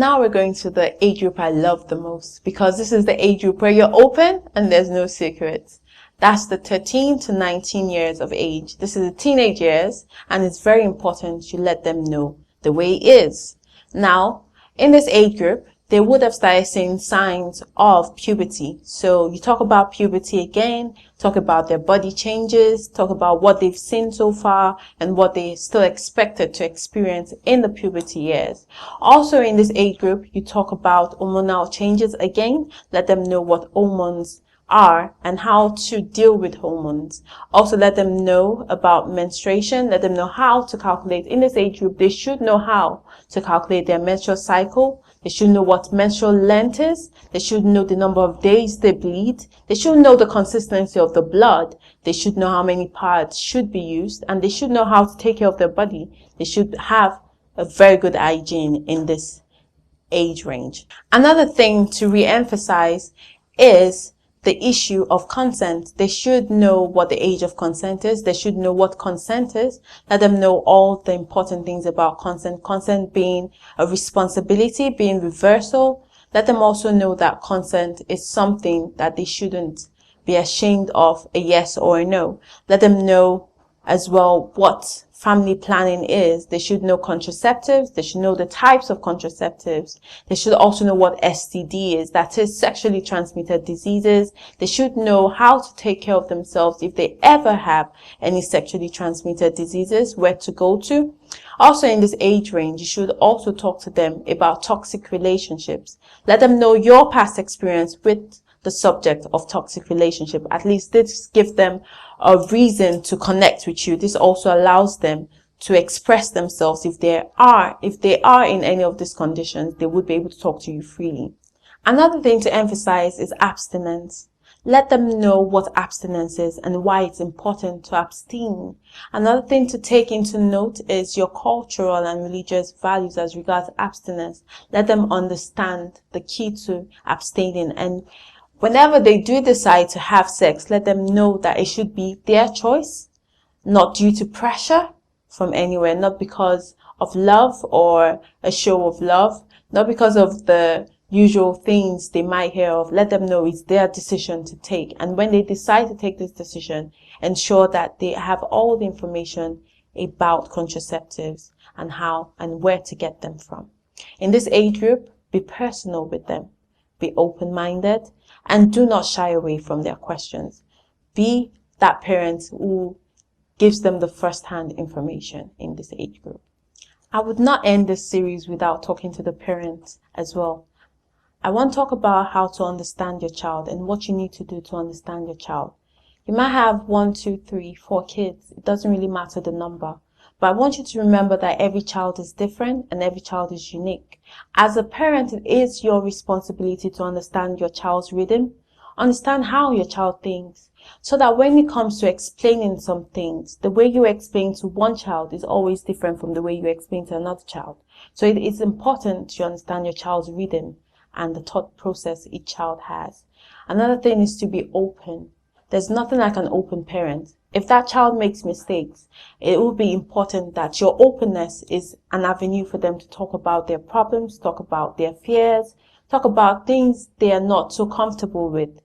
now we're going to the age group I love the most, because this is the age group where you're open and there's no secrets. That's the 13 to 19 years of age. This is the teenage years, and it's very important you let them know the way it is. Now, in this age group, they would have started seeing signs of puberty. So you talk about puberty again, talk about their body changes, talk about what they've seen so far and what they still expected to experience in the puberty years. Also in this age group, you talk about hormonal changes again, let them know what hormones are and how to deal with hormones. Also let them know about menstruation, let them know how to calculate. In this age group, they should know how to calculate their menstrual cycle. They should know what menstrual length is. They should know the number of days they bleed. They should know the consistency of the blood. They should know how many pads should be used, and they should know how to take care of their body. They should have a very good hygiene in this age range. Another thing to re-emphasize is the issue of consent. They should know what the age of consent is. They should know what consent is. Let them know all the important things about consent. Consent being a responsibility, being reversal. Let them also know that consent is something that they shouldn't be ashamed of, a yes or a no. Let them know as well what family planning is. They should know contraceptives. They should know the types of contraceptives. They should also know what STD is, that is sexually transmitted diseases. They should know how to take care of themselves if they ever have any sexually transmitted diseases, where to go to. Also in this age range, you should also talk to them about toxic relationships. Let them know your past experience with the subject of toxic relationship. At least this gives them a reason to connect with you. This also allows them to express themselves. If they are in any of these conditions, they would be able to talk to you freely. Another thing to emphasize is abstinence. Let them know what abstinence is and why it's important to abstain. Another thing to take into note is your cultural and religious values as regards abstinence. Let them understand the key to abstaining, and whenever they do decide to have sex, let them know that it should be their choice, not due to pressure from anywhere, not because of love or a show of love, not because of the usual things they might hear of. Let them know it's their decision to take. And when they decide to take this decision, ensure that they have all the information about contraceptives and how and where to get them from. In this age group, be personal with them. Be open-minded and do not shy away from their questions. Be that parent who gives them the first-hand information in this age group. I would not end this series without talking to the parents as well. I want to talk about how to understand your child and what you need to do to understand your child. You might have 1, 2, 3, 4 kids. It doesn't really matter the number. But I want you to remember that every child is different and every child is unique. As a parent, it is your responsibility to understand your child's rhythm, understand how your child thinks, so that when it comes to explaining some things, the way you explain to one child is always different from the way you explain to another child. So it is important to understand your child's rhythm and the thought process each child has. Another thing is to be open. There's nothing like an open parent. If that child makes mistakes, it will be important that your openness is an avenue for them to talk about their problems, talk about their fears, talk about things they are not so comfortable with.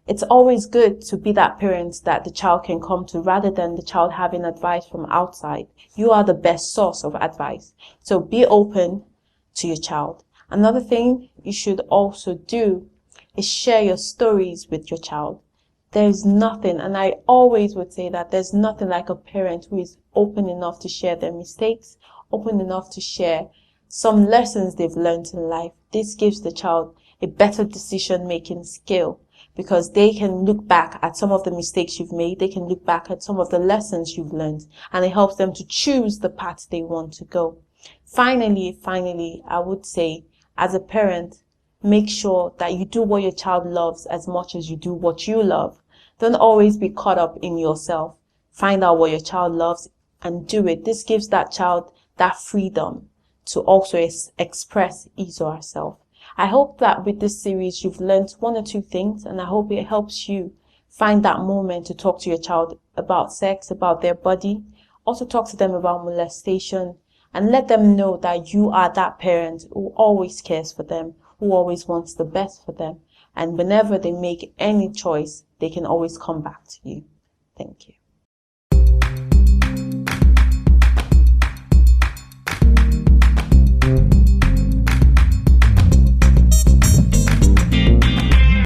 It's always good to be that parent that the child can come to, rather than the child having advice from outside. You are the best source of advice. So be open to your child. Another thing you should also do is share your stories with your child. There's nothing, and I always would say that there's nothing like a parent who is open enough to share their mistakes, open enough to share some lessons they've learned in life. This gives the child a better decision-making skill, because they can look back at some of the mistakes you've made, they can look back at some of the lessons you've learned, and it helps them to choose the path they want to go. Finally, I would say, as a parent, make sure that you do what your child loves as much as you do what you love. Don't always be caught up in yourself. Find out what your child loves and do it. This gives that child that freedom to also express his or herself. I hope that with this series you've learned 1 or 2 things, and I hope it helps you find that moment to talk to your child about sex, about their body. Also talk to them about molestation and let them know that you are that parent who always cares for them, who always wants the best for them. And whenever they make any choice, they can always come back to you. Thank you.